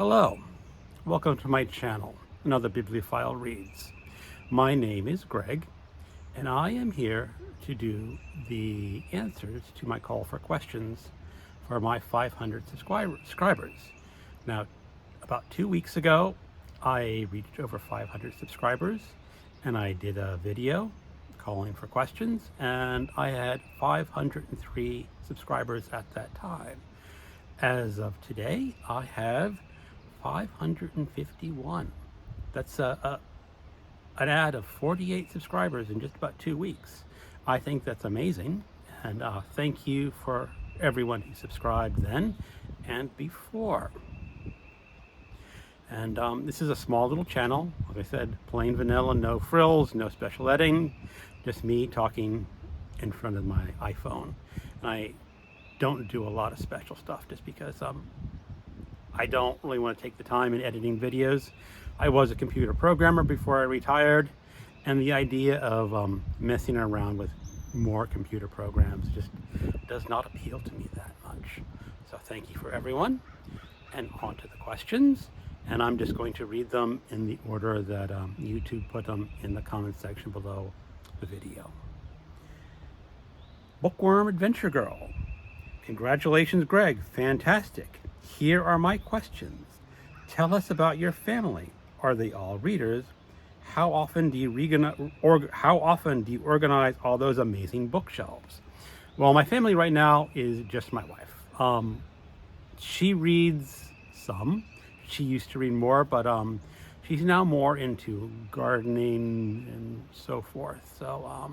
Hello, welcome to my channel, Another Bibliophile Reads. My name is Greg, and I am here to do the answers to my call for questions for my 500 subscribers. Now, about 2 weeks ago, I reached over 500 subscribers, and I did a video calling for questions, and I had 503 subscribers at that time. As of today, I have 551. That's an add of 48 subscribers in just about 2 weeks. I think that's amazing, and thank you for everyone who subscribed then and before. And this is a small little channel, like I said, plain vanilla, no frills, no special editing, just me talking in front of my iPhone. And I don't do a lot of special stuff just because I don't really want to take the time in editing videos. I was a computer programmer before I retired, and the idea of messing around with more computer programs just does not appeal to me that much. So thank you for everyone, and on to the questions. And I'm just going to read them in the order that YouTube put them in the comment section below the video. Bookworm Adventure Girl. Congratulations, Greg. Fantastic. Here are my questions. Tell us about your family. Are they all readers? How often do you organize all those amazing bookshelves? Well, my family right now is just my wife. She reads some. She used to read more, but she's now more into gardening and so forth. So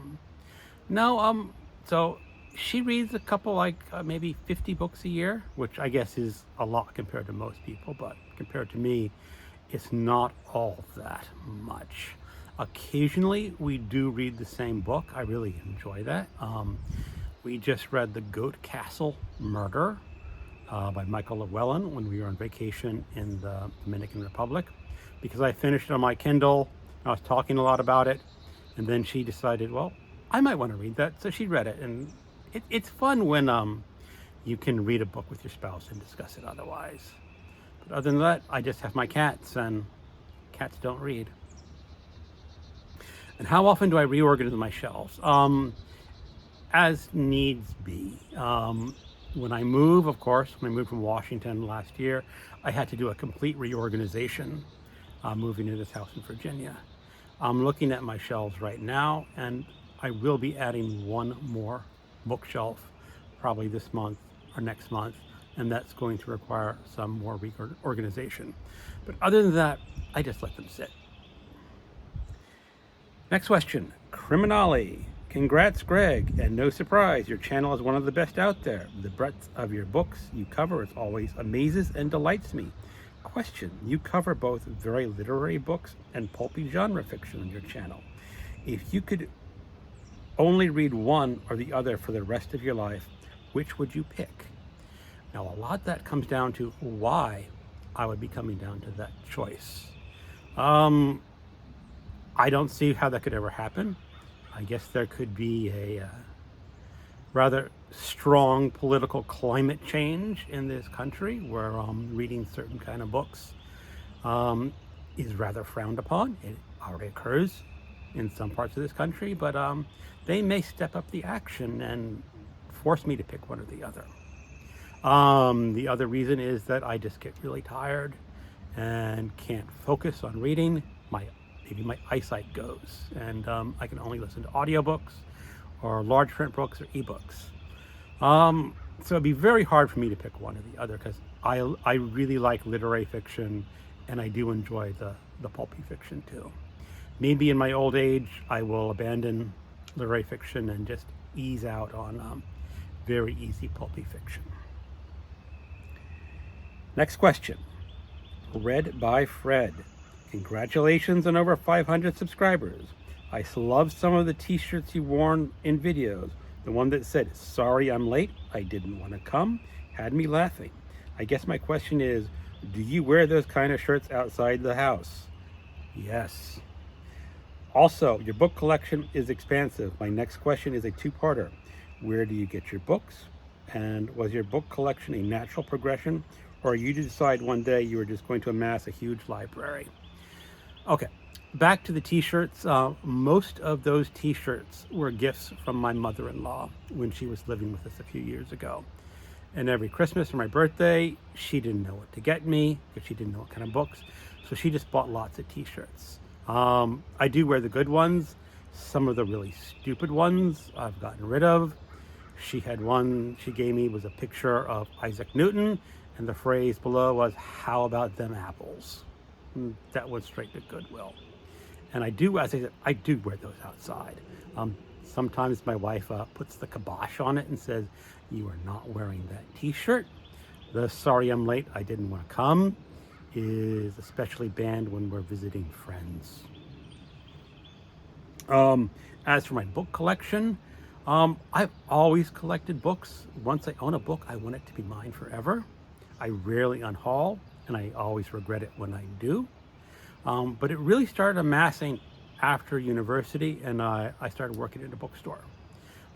so she reads a couple, maybe 50 books a year, which I guess is a lot compared to most people, but compared to me, it's not all that much. Occasionally, we do read the same book. I really enjoy that. We just read The Goat Castle Murder by Michael Llewellyn when we were on vacation in the Dominican Republic, because I finished it on my Kindle. I was talking a lot about it, and then she decided, well, I might want to read that, so she read it. And it's fun when you can read a book with your spouse and discuss it otherwise. But other than that, I just have my cats, and cats don't read. And how often do I reorganize my shelves? As needs be. When I move, of course, when I moved from Washington last year, I had to do a complete reorganization moving to this house in Virginia. I'm looking at my shelves right now, and I will be adding one more bookshelf probably this month or next month, and that's going to require some more reorganization. But other than that, I just let them sit. Next question, Criminale. Congrats, Greg, and no surprise, your channel is one of the best out there. The breadth of your books you cover is always amazes and delights me. Question, you cover both very literary books and pulpy genre fiction on your channel. If you could only read one or the other for the rest of your life, which would you pick? Now, a lot of that comes down to why I would be coming down to that choice. I don't see how that could ever happen. I guess there could be a rather strong political climate change in this country where reading certain kind of books is rather frowned upon. It already occurs in some parts of this country, but they may step up the action and force me to pick one or the other. The other reason is that I just get really tired and can't focus on reading. Maybe my eyesight goes, and I can only listen to audiobooks or large print books or ebooks. So it'd be very hard for me to pick one or the other, because I really like literary fiction, and I do enjoy the pulpy fiction too. Maybe in my old age, I will abandon literary fiction and just ease out on very easy pulpy fiction. Next question, read by Fred. Congratulations on over 500 subscribers. I love some of the t-shirts you worn in videos. The one that said, "Sorry I'm late, I didn't want to come," had me laughing. I guess my question is, do you wear those kind of shirts outside the house? Yes. Also, your book collection is expansive. My next question is a two-parter. Where do you get your books? And was your book collection a natural progression, or you decide one day you were just going to amass a huge library? Okay, back to the t-shirts. Most of those t-shirts were gifts from my mother-in-law when she was living with us a few years ago. And every Christmas or my birthday, she didn't know what to get me because she didn't know what kind of books. So she just bought lots of t-shirts. I do wear the good ones. Some of the really stupid ones I've gotten rid of. She had one she gave me was a picture of Isaac Newton, and the phrase below was, "How about them apples?" And that went straight to Goodwill. And I do, as I said, I do wear those outside. Sometimes my wife puts the kibosh on it and says, "You are not wearing that t-shirt." The "sorry I'm late, I didn't want to come" is especially banned when we're visiting friends. As for my book collection, I've always collected books. Once I own a book, I want it to be mine forever. I rarely unhaul, and I always regret it when I do. But it really started amassing after university, and I started working at a bookstore.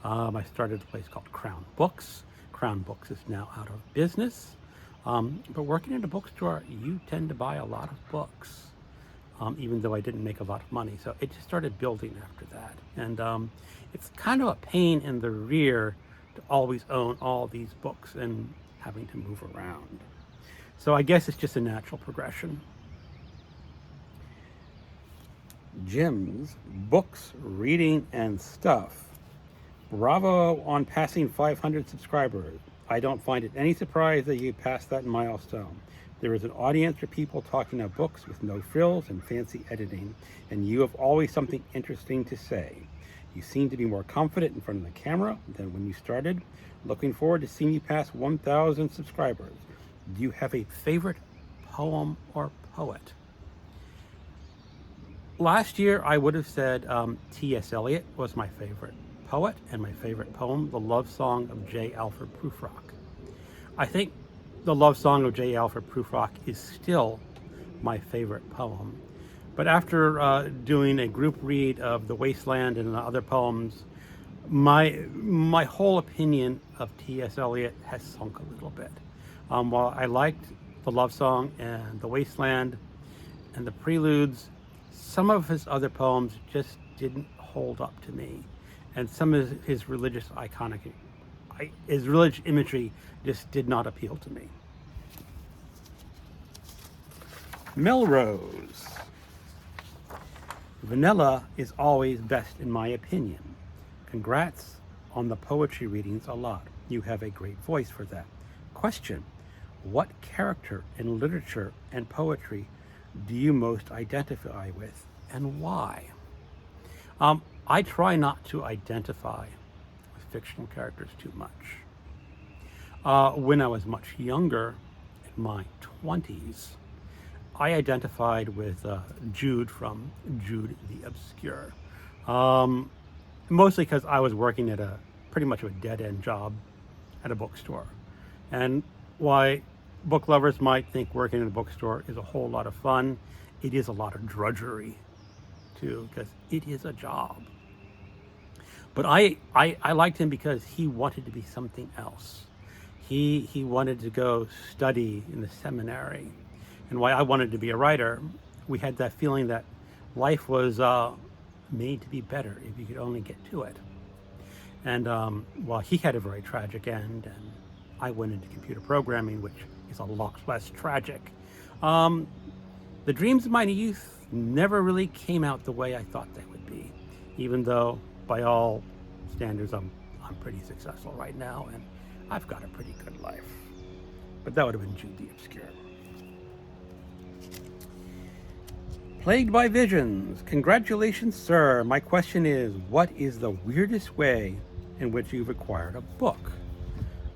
I started a place called Crown Books. Crown Books is now out of business. But working in a bookstore, you tend to buy a lot of books, even though I didn't make a lot of money. So it just started building after that. And it's kind of a pain in the rear to always own all these books and having to move around. So I guess it's just a natural progression. Jim's books, reading, and stuff. Bravo on passing 500 subscribers. I don't find it any surprise that you passed that milestone. There is an audience for people talking about books with no frills and fancy editing, and you have always something interesting to say. You seem to be more confident in front of the camera than when you started. Looking forward to seeing you pass 1,000 subscribers. Do you have a favorite poem or poet? Last year, I would have said T.S. Eliot was my favorite poet, and my favorite poem, The Love Song of J. Alfred Prufrock. I think The Love Song of J. Alfred Prufrock is still my favorite poem. But after doing a group read of The Wasteland and the other poems, my whole opinion of T.S. Eliot has sunk a little bit. While I liked The Love Song and The Wasteland and the Preludes, some of his other poems just didn't hold up to me. And some of his religious imagery just did not appeal to me. Melrose. Vanilla is always best in my opinion. Congrats on the poetry readings a lot. You have a great voice for that. Question: what character in literature and poetry do you most identify with, and why? I try not to identify with fictional characters too much. When I was much younger, in my 20s, I identified with Jude from Jude the Obscure. Mostly because I was working at pretty much a dead-end job at a bookstore. And why book lovers might think working in a bookstore is a whole lot of fun, it is a lot of drudgery too, because it is a job. But I liked him because he wanted to be something else. He wanted to go study in the seminary. And why I wanted to be a writer, we had that feeling that life was made to be better if you could only get to it. And while he had a very tragic end, and I went into computer programming, which is a lot less tragic, the dreams of my youth never really came out the way I thought they would be, even though by all standards I'm pretty successful right now and I've got a pretty good life. But that would have been Jude the Obscure. Plagued by Visions. Congratulations, sir. My question is, what is the weirdest way in which you've acquired a book?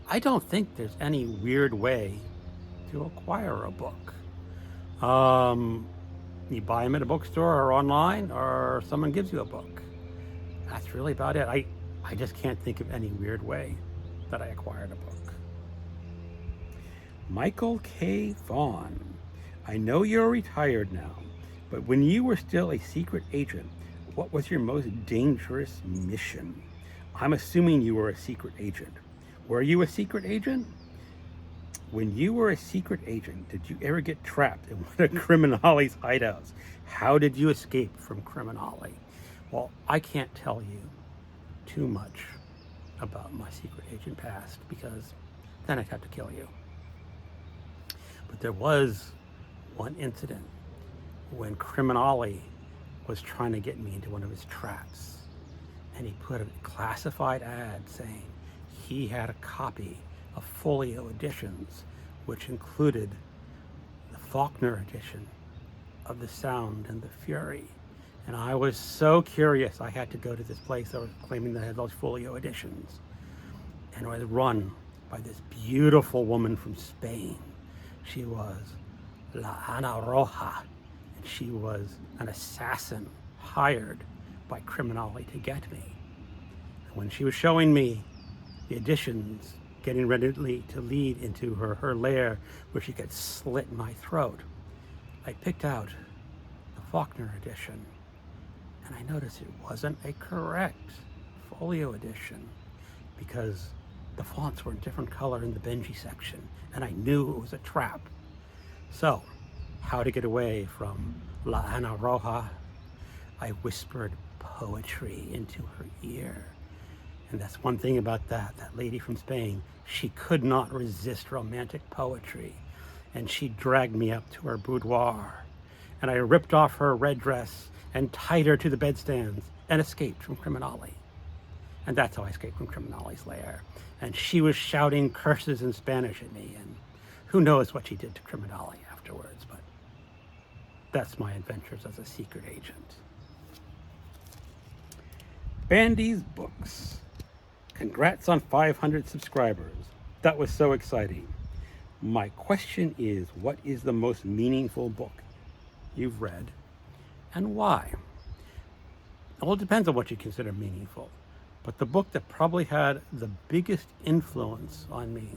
I don't think there's any weird way to acquire a book. You buy them at a bookstore or online, or someone gives you a book. That's really about it. I just can't think of any weird way that I acquired a book. Michael K. Vaughn. I know you're retired now, but when you were still a secret agent, what was your most dangerous mission? I'm assuming you were a secret agent. Were you a secret agent? When you were a secret agent, did you ever get trapped in one of Criminale's hideouts? How did you escape from Criminale? Well, I can't tell you too much about my secret agent past because then I'd have to kill you. But there was one incident when Criminale was trying to get me into one of his traps, and he put a classified ad saying he had a copy of folio editions, which included the Faulkner edition of The Sound and the Fury. And I was so curious, I had to go to this place that was claiming they had those folio editions. And it was run by this beautiful woman from Spain. She was La Ana Roja, and she was an assassin hired by Criminale to get me. And when she was showing me the editions, getting ready to lead into her lair where she could slit my throat, I picked out the Faulkner edition, and I noticed it wasn't a correct folio edition because the fonts were a different color in the Benji section, and I knew it was a trap. So, how to get away from La Ana Roja? I whispered poetry into her ear. And that's one thing about that lady from Spain. She could not resist romantic poetry. And she dragged me up to her boudoir. And I ripped off her red dress and tied her to the bedstands and escaped from Criminale. And that's how I escaped from Criminale's lair. And she was shouting curses in Spanish at me. And who knows what she did to Criminale afterwards. But that's my adventures as a secret agent. Bandy's Books. Congrats on 500 subscribers. That was so exciting. My question is, what is the most meaningful book you've read and why? Well, it depends on what you consider meaningful. But the book that probably had the biggest influence on me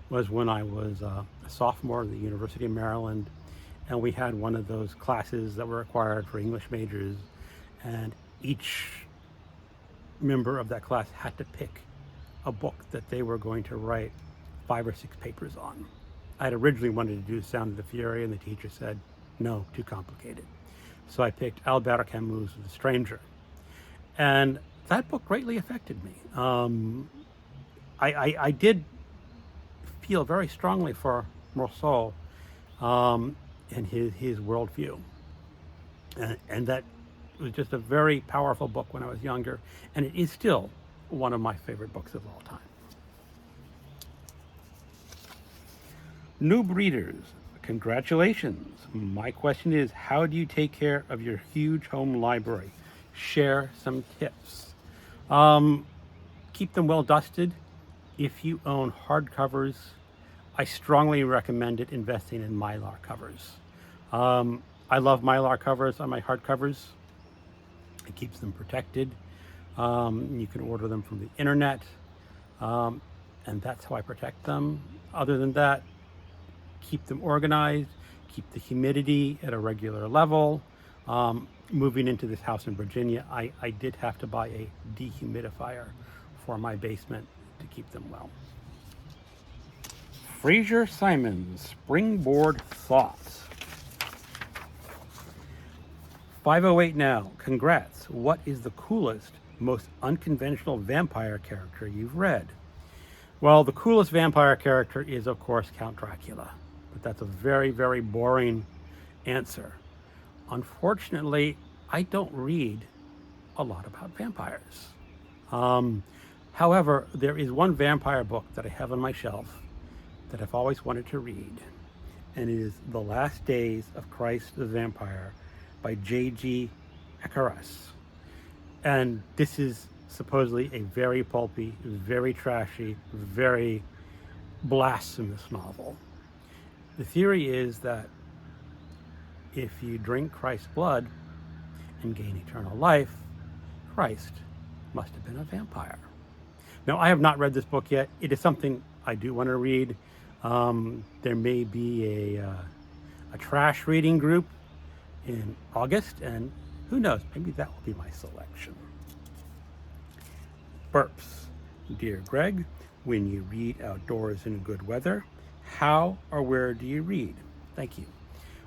was when I was a sophomore at the University of Maryland, and we had one of those classes that were required for English majors, and each member of that class had to pick a book that they were going to write 5 or 6 papers on. I had originally wanted to do The Sound of the Fury, and the teacher said, no, too complicated. So I picked Albert Camus' The Stranger. And that book greatly affected me. I did feel very strongly for Rousseau and his worldview. And that it was just a very powerful book when I was younger, and it is still one of my favorite books of all time. Noob readers, congratulations. My question is, how do you take care of your huge home library? Share some tips. Keep them well dusted. If you own hardcovers, I strongly recommend investing in Mylar covers. I love Mylar covers on my hardcovers. It keeps them protected. You can order them from the internet, and that's how I protect them. Other than that, keep them organized, keep the humidity at a regular level. Moving into this house in Virginia, I did have to buy a dehumidifier for my basement to keep them well. Fraser Simons, Springboard Thoughts. 508 now. Congrats. What is the coolest, most unconventional vampire character you've read? Well, the coolest vampire character is, of course, Count Dracula. But that's a very, very boring answer. Unfortunately, I don't read a lot about vampires. However, there is one vampire book that I have on my shelf that I've always wanted to read, and it is The Last Days of Christ the Vampire by J.G. Ekaras. And this is supposedly a very pulpy, very trashy, very blasphemous novel. The theory is that if you drink Christ's blood and gain eternal life, Christ must have been a vampire. Now, I have not read this book yet. It is something I do want to read. There may be a trash reading group in August, and who knows, maybe that will be my selection. Burps. Dear Greg, when you read outdoors in good weather? How or where do you read? Thank you.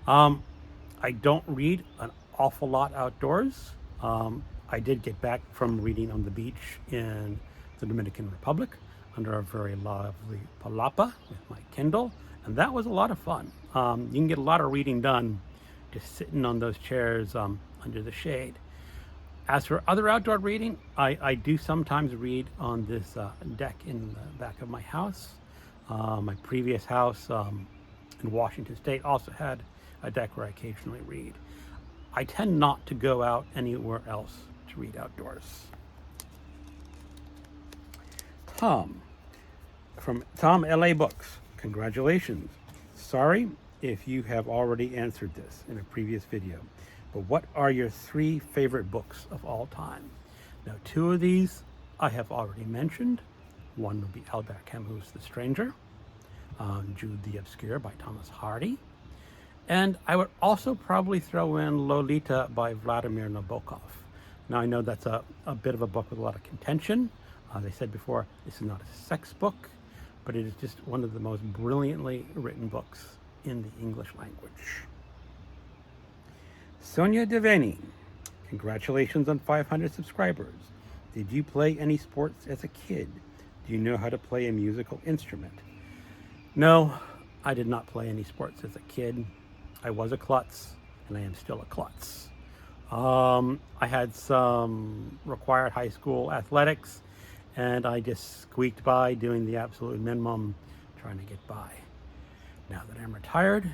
I don't read an awful lot outdoors. I did get back from reading on the beach in the Dominican Republic under a very lovely palapa with my Kindle, and that was a lot of fun. You can get a lot of reading done just sitting on those chairs under the shade. As for other outdoor reading, I do sometimes read on this deck in the back of my house. My previous house in Washington State also had a deck where I occasionally read. I tend not to go out anywhere else to read outdoors. Tom, from Tom LA Books, congratulations. Sorry if you have already answered this in a previous video, but what are your 3 favorite books of all time? Now, 2 of these I have already mentioned. One would be Albert Camus' The Stranger, Jude the Obscure by Thomas Hardy, and I would also probably throw in Lolita by Vladimir Nabokov. Now, I know that's a bit of a book with a lot of contention. As I said before, this is not a sex book, but it is just one of the most brilliantly written books in the English language. Sonia Deveni, congratulations on 500 subscribers. Did you play any sports as a kid? Do you know how to play a musical instrument? No, I did not play any sports as a kid. I was a klutz, and I am still a klutz. I had some required high school athletics, and I just squeaked by doing the absolute minimum, trying to get by. Now that I'm retired,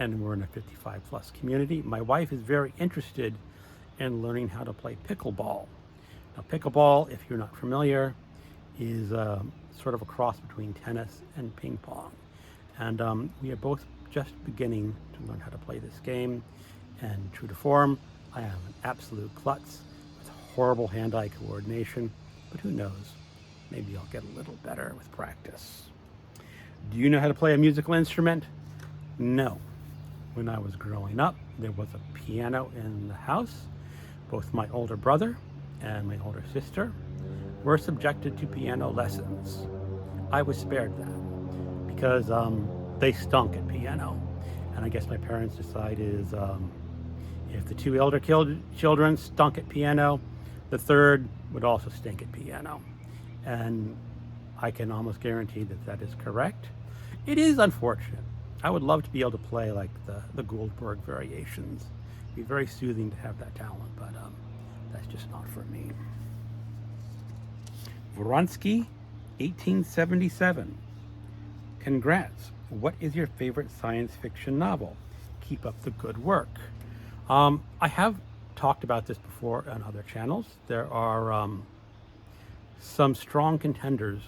and we're in a 55 plus community, my wife is very interested in learning how to play pickleball. Now, pickleball, if you're not familiar, is sort of a cross between tennis and ping pong. And we are both just beginning to learn how to play this game. And true to form, I am an absolute klutz with horrible hand-eye coordination, but who knows, maybe I'll get a little better with practice. Do you know how to play a musical instrument? No. When I was growing up, there was a piano in the house. Both my older brother and my older sister were subjected to piano lessons. I was spared that because they stunk at piano. And I guess my parents decided if the 2 elder children stunk at piano, the 3rd would also stink at piano. And I can almost guarantee that that is correct. It is unfortunate. I would love to be able to play like the Goldberg variations. It'd be very soothing to have that talent, but that's just not for me. Vronsky, 1877. Congrats. What is your favorite science fiction novel? Keep up the good work. I have talked about this before on other channels. There are some strong contenders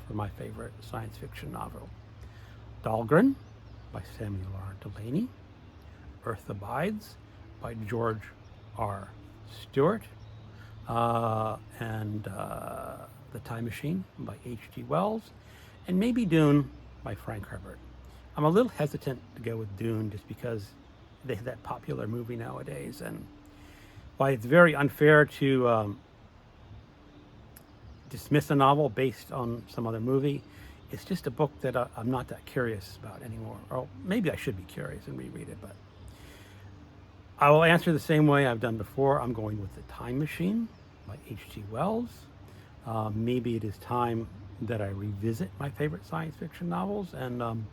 for my favorite science fiction novel. Dahlgren by Samuel R. Delany, Earth Abides by George R. Stewart, and The Time Machine by H.G. Wells, and maybe Dune by Frank Herbert. I'm a little hesitant to go with Dune just because they have that popular movie nowadays, and while it's very unfair to dismiss a novel based on some other movie, it's just a book that I'm not that curious about anymore. Or maybe I should be curious and reread it, but I will answer the same way I've done before. I'm going with The Time Machine by H.G. Wells. Maybe it is time that I revisit my favorite science fiction novels and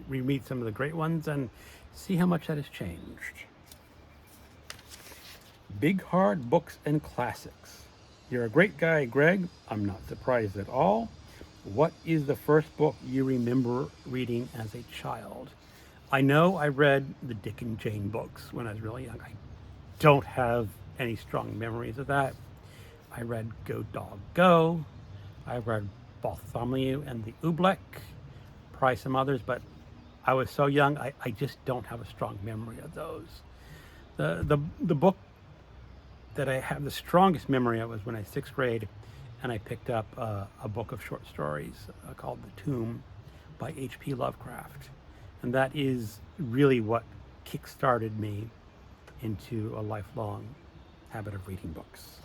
reread some of the great ones and see how much that has changed. Big Hard Books and Classics. You're a great guy, Greg. I'm not surprised at all. What is the first book you remember reading as a child? I know I read the Dick and Jane books when I was really young. I don't have any strong memories of that. I read Go Dog Go. I read Bartholomew and the Oobleck, probably some others, but I was so young, I just don't have a strong memory of those. The book that I have the strongest memory of was when I was 6th grade, and I picked up a book of short stories called The Tomb by H.P. Lovecraft. And that is really what kick-started me into a lifelong habit of reading books.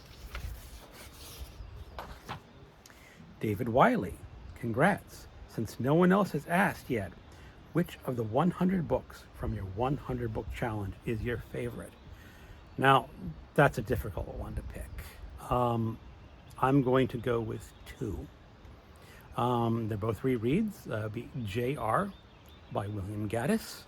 David Wiley. Congrats. Since no one else has asked yet, which of the 100 books from your 100 book challenge is your favorite? Now, that's a difficult one to pick. I'm going to go with two. They're both rereads. J.R. by William Gaddis.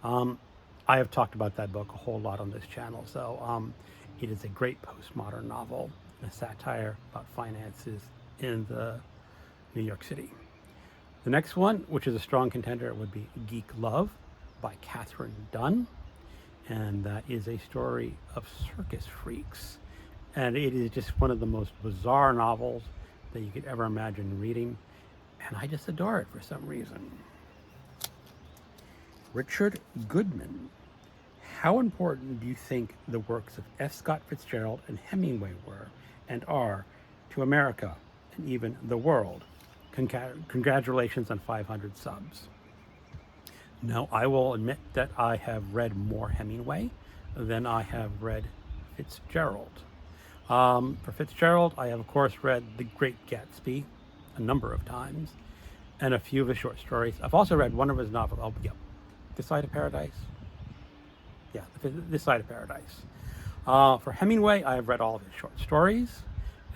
I have talked about that book a whole lot on this channel, so it is a great postmodern novel, a satire about finances in the New York City. The next one, which is a strong contender, would be Geek Love by Catherine Dunn. And that is a story of circus freaks. And it is just one of the most bizarre novels that you could ever imagine reading. And I just adore it for some reason. Richard Goodman. How important do you think the works of F. Scott Fitzgerald and Hemingway were and are to America and even the world? Congratulations on 500 subs. Now, I will admit that I have read more Hemingway than I have read Fitzgerald. For Fitzgerald, I have, of course, read The Great Gatsby a number of times and a few of his short stories. I've also read one of his novels, This Side of Paradise. Yeah, This Side of Paradise. For Hemingway, I have read all of his short stories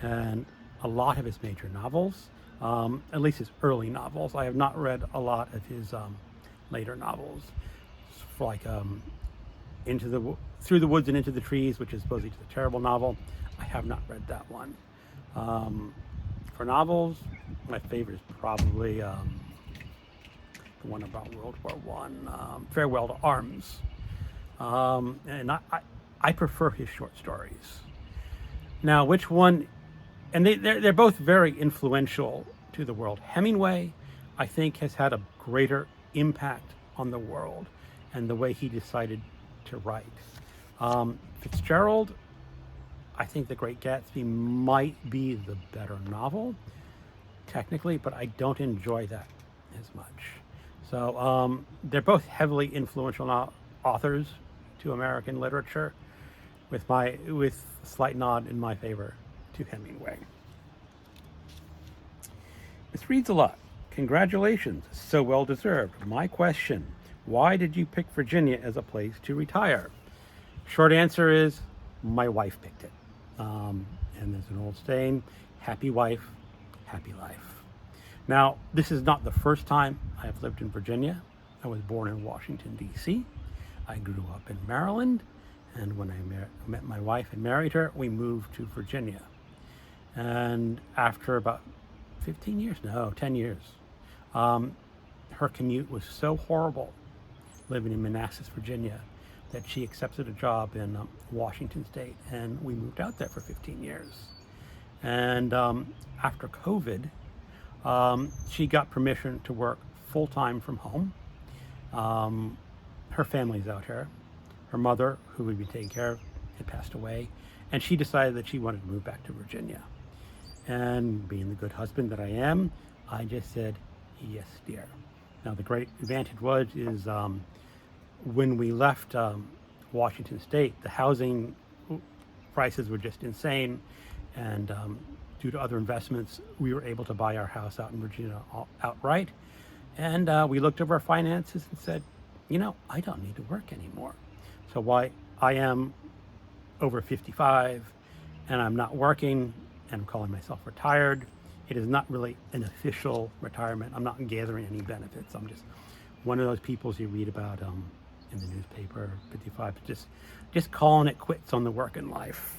and a lot of his major novels. At least his early novels. I have not read a lot of his later novels, like Through the Woods and Into the Trees, which is supposedly a terrible novel. I have not read that one. For novels, my favorite is probably the one about World War I, Farewell to Arms. And I prefer his short stories. Now, which one? And they're both very influential to the world. Hemingway, I think, has had a greater impact on the world and the way he decided to write. Fitzgerald, I think The Great Gatsby might be the better novel, technically, but I don't enjoy that as much. So they're both heavily influential authors to American literature, with a slight nod in my favor to Hemingway. This reads a lot. Congratulations, so well deserved. My question, why did you pick Virginia as a place to retire? Short answer is, my wife picked it. And there's an old saying, happy wife, happy life. Now, this is not the first time I have lived in Virginia. I was born in Washington, D.C. I grew up in Maryland. And when I met my wife and married her, we moved to Virginia. And after about 10 years, her commute was so horrible living in Manassas, Virginia, that she accepted a job in Washington State, and we moved out there for 15 years. And after COVID, she got permission to work full-time from home. Her family's out here. Her mother, who we'd been taking care of, had passed away, and she decided that she wanted to move back to Virginia. And being the good husband that I am, I just said, yes, dear. Now, the great advantage is when we left Washington State, the housing prices were just insane, and due to other investments, we were able to buy our house out in Virginia outright. And we looked over our finances and said, I don't need to work anymore. So while I am over 55 and I'm not working and I'm calling myself retired, it is not really an official retirement. I'm not gathering any benefits. I'm just one of those people you read about in the newspaper, 55, just calling it quits on the working life.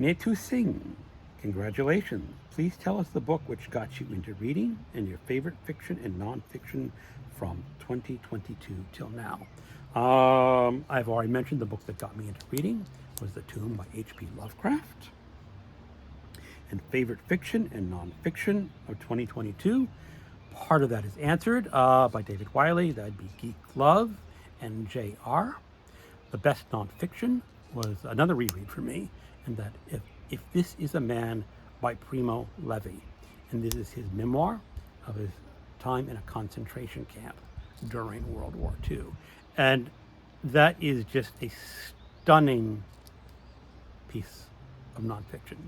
Netu Singh, congratulations. Please tell us the book which got you into reading and your favorite fiction and nonfiction from 2022 till now. I've already mentioned the book that got me into reading was The Tomb by H.P. Lovecraft. And favorite fiction and nonfiction of 2022, part of that is answered by David Wiley. That'd be Geek Love and J.R. The best nonfiction was another reread for me, and that if This Is a Man by Primo Levi. And this is his memoir of his time in a concentration camp during World War II. And that is just a stunning piece of nonfiction.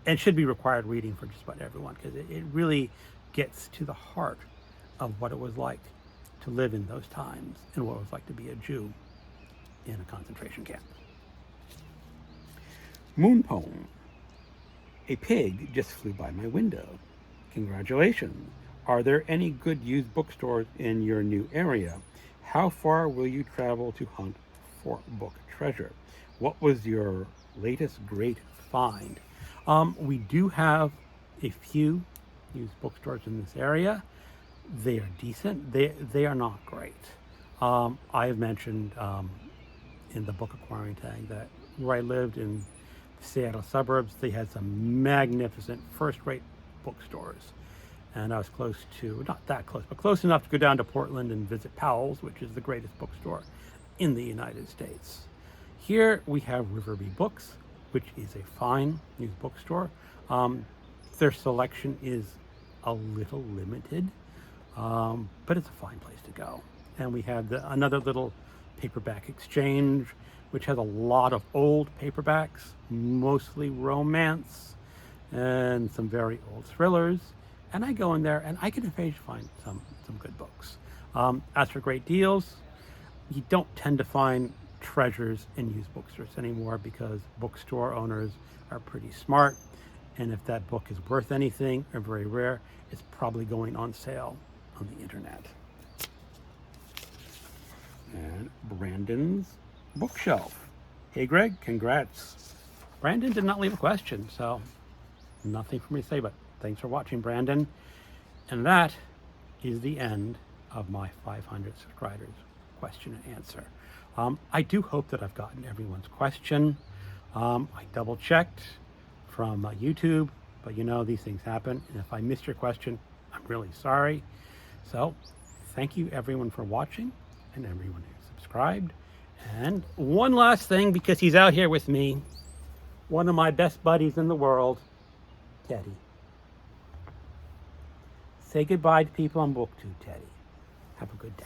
and should be required reading for just about everyone, because it really gets to the heart of what it was like to live in those times and what it was like to be a Jew in a concentration camp. Moon poem. A pig just flew by my window. Congratulations. Are there any good used bookstores in your new area? How far will you travel to hunt for book treasure? What was your latest great find? We do have a few used bookstores in this area. They are decent. They are not great. I have mentioned in the book acquiring tag that where I lived in the Seattle suburbs, they had some magnificent first-rate bookstores. And I was close to, not that close, but close enough to go down to Portland and visit Powell's, which is the greatest bookstore in the United States. Here we have Riverby Books, which is a fine used bookstore. Their selection is a little limited, but it's a fine place to go. And we have another little paperback exchange, which has a lot of old paperbacks, mostly romance and some very old thrillers. And I go in there and I can occasionally find some good books. As for great deals, you don't tend to find treasures in used bookstores anymore because bookstore owners are pretty smart. And if that book is worth anything or very rare, it's probably going on sale on the internet. And Brandon's bookshelf. Hey Greg, congrats. Brandon did not leave a question, so nothing for me to say, but thanks for watching, Brandon. And that is the end of my 500 subscribers question and answer. I do hope that I've gotten everyone's question. I double checked from YouTube, but you know, these things happen. And if I missed your question, I'm really sorry. So thank you everyone for watching and everyone who subscribed. And one last thing, because he's out here with me, one of my best buddies in the world, Teddy. Say goodbye to people on BookTube, Teddy. Have a good day.